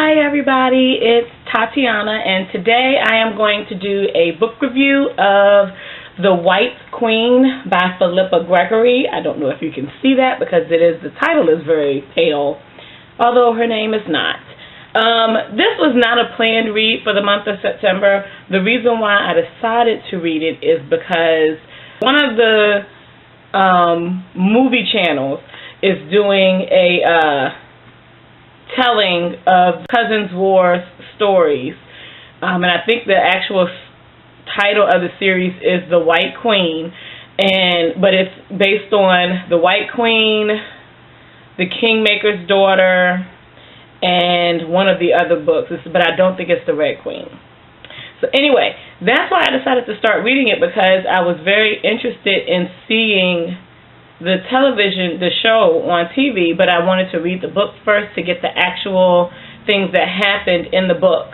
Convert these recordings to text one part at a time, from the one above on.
Hi everybody, it's Tatiana, and today I am going to do a book review of The White Queen by Philippa Gregory. I don't know if you can see that because the title is very pale, although her name is not. This was not a planned read for the month of September. The reason why I decided to read it is because one of the movie channels is doing a telling of Cousins War stories, and I think the actual title of the series is The White Queen, but it's based on The White Queen, The Kingmaker's Daughter, and one of the other books, but I don't think it's The Red Queen. So anyway, that's why I decided to start reading it, because I was very interested in seeing the show on TV, but I wanted to read the book first to get the actual things that happened in the book.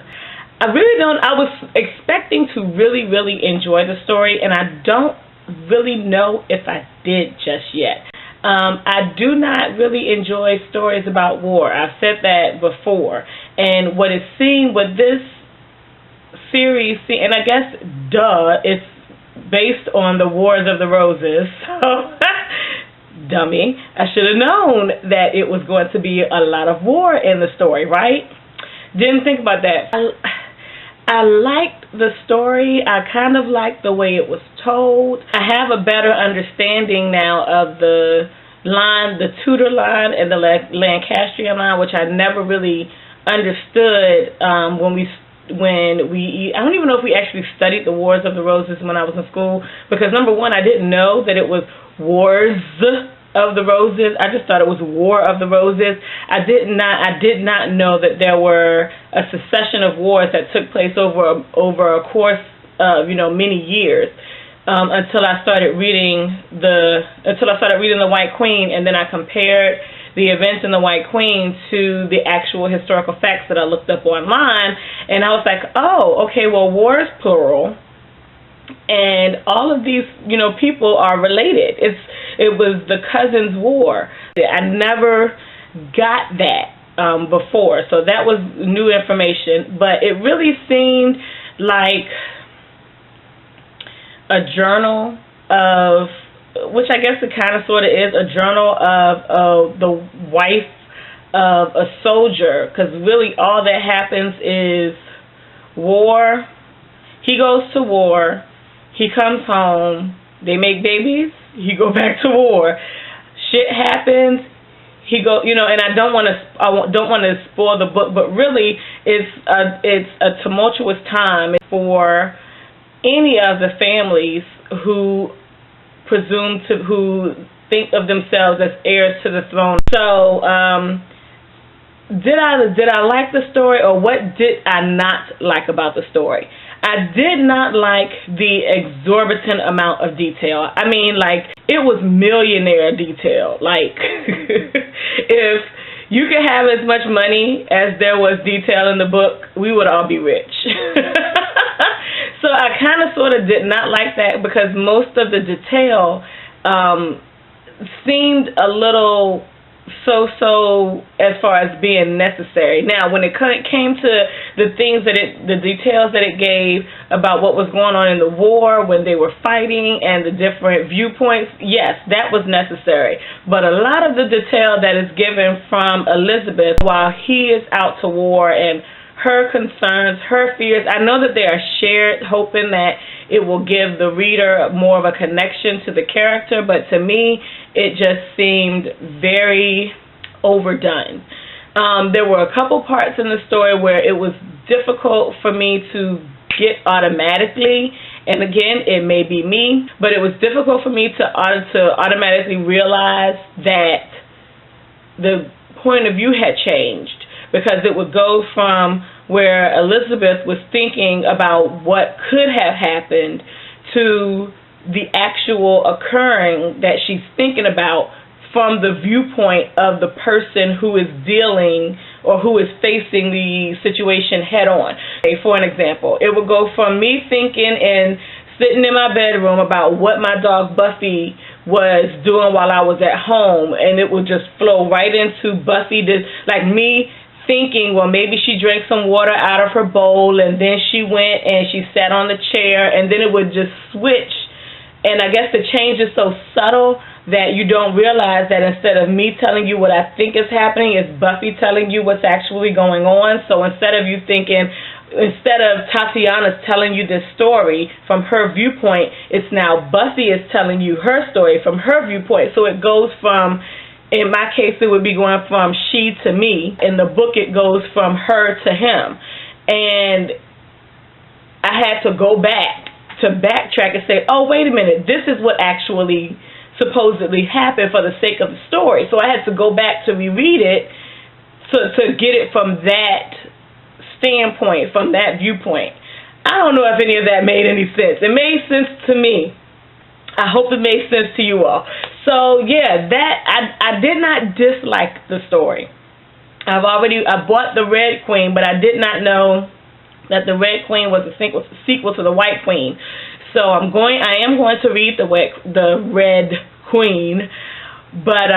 I was expecting to really enjoy the story, and I don't really know if I did just yet. I do not really enjoy stories about war. I've said that before. And what is seen with this series, and I guess, it's based on the Wars of the Roses. So, dummy, I should have known that it was going to be a lot of war in the story, right? Didn't think about that. I liked the story. I kind of liked the way it was told. I have a better understanding now of the Tudor line and the Lancastrian line, which I never really understood when we I don't even know if we actually studied the Wars of the Roses when I was in school, because number one, I didn't know that it was Wars of the Roses. I just thought it was War of the Roses. I did not know that there were a succession of wars that took place over a course of many years, until I started reading The White Queen, and then I compared the events in The White Queen to the actual historical facts that I looked up online, and I was like, oh, okay, well, war is plural, and all of these, people are related. It was the Cousins War. I never got that before, so that was new information, but it really seemed like a journal of, which I guess it kind of sort of is, a journal of the wife of a soldier, because really all that happens is war. He goes to war, he comes home, they make babies, he go back to war. Shit happens, he go, and I don't want to spoil the book, but really it's a tumultuous time for any of the families who think of themselves as heirs to the throne. So, did I like the story, or what did I not like about the story? I did not like the exorbitant amount of detail. I mean, it was millionaire detail. If you could have as much money as there was detail in the book, we would all be rich. So I kind of sort of did not like that, because most of the detail seemed a little so as far as being necessary. Now, when it came to the details that it gave about what was going on in the war, when they were fighting, and the different viewpoints, yes, that was necessary. But a lot of the detail that is given from Elizabeth while he is out to war, and her concerns, her fears, I know that they are shared, hoping that it will give the reader more of a connection to the character, but to me, it just seemed very overdone. There were a couple parts in the story where it was difficult for me to get automatically, and again, it may be me, but it was difficult for me to automatically realize that the point of view had changed, because it would go from where Elizabeth was thinking about what could have happened to the actual occurring that she's thinking about from the viewpoint of the person who is dealing or who is facing the situation head on. Okay, for an example, it would go from me thinking and sitting in my bedroom about what my dog Buffy was doing while I was at home, and it would just flow right into Buffy, me thinking, well, maybe she drank some water out of her bowl, and then she went and she sat on the chair, and then it would just switch. And I guess the change is so subtle that you don't realize that instead of me telling you what I think is happening, it's Buffy telling you what's actually going on. So instead of Tatiana's telling you this story from her viewpoint, it's now Buffy is telling you her story from her viewpoint. So it goes from, in my case, it would be going from she to me. In the book, it goes from her to him. And I had to go back to backtrack and say, oh, wait a minute, this is what actually supposedly happened for the sake of the story. So I had to go back to reread it to get it from that standpoint, from that viewpoint. I don't know if any of that made any sense. It made sense to me. I hope it made sense to you all. So yeah, I did not dislike the story. I bought the Red Queen, but I did not know that the Red Queen was a sequel to the White Queen. So I am going to read the Red Queen, but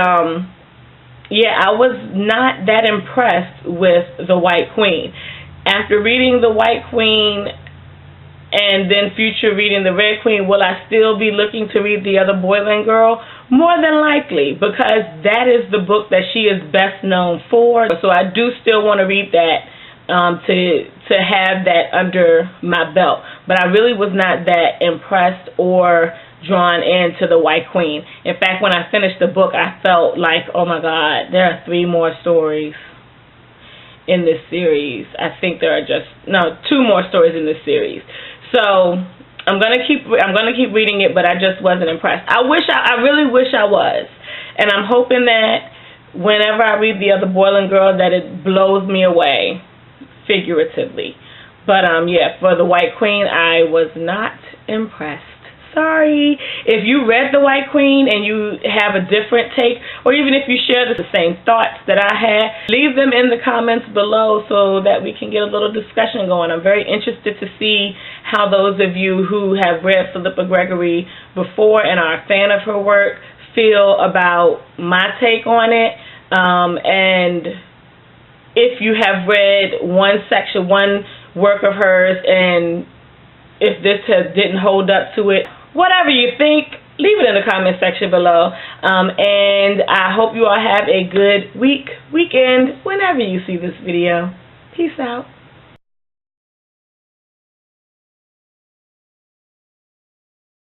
yeah, I was not that impressed with the White Queen. After reading the White Queen and then future reading the Red Queen, will I still be looking to read the other Boylan Girl? More than likely, because that is the book that she is best known for. So I do still want to read that, to have that under my belt. But I really was not that impressed or drawn into the White Queen. In fact, when I finished the book, I felt like, oh my God, there are 3 more stories in this series. I think there are 2 more stories in this series. So I'm gonna keep reading it, but I just wasn't impressed. I really wish I was, and I'm hoping that whenever I read the other Boylan Girl, that it blows me away, figuratively. But yeah, for the White Queen, I was not impressed. Sorry. If you read the White Queen and you have a different take, or even if you share the same thoughts that I had, leave them in the comments below so that we can get a little discussion going. I'm very interested to see how those of you who have read Philippa Gregory before and are a fan of her work feel about my take on it. And if you have read one work of hers, and if this didn't hold up to it, whatever you think, leave it in the comment section below. And I hope you all have a good weekend, whenever you see this video. Peace out.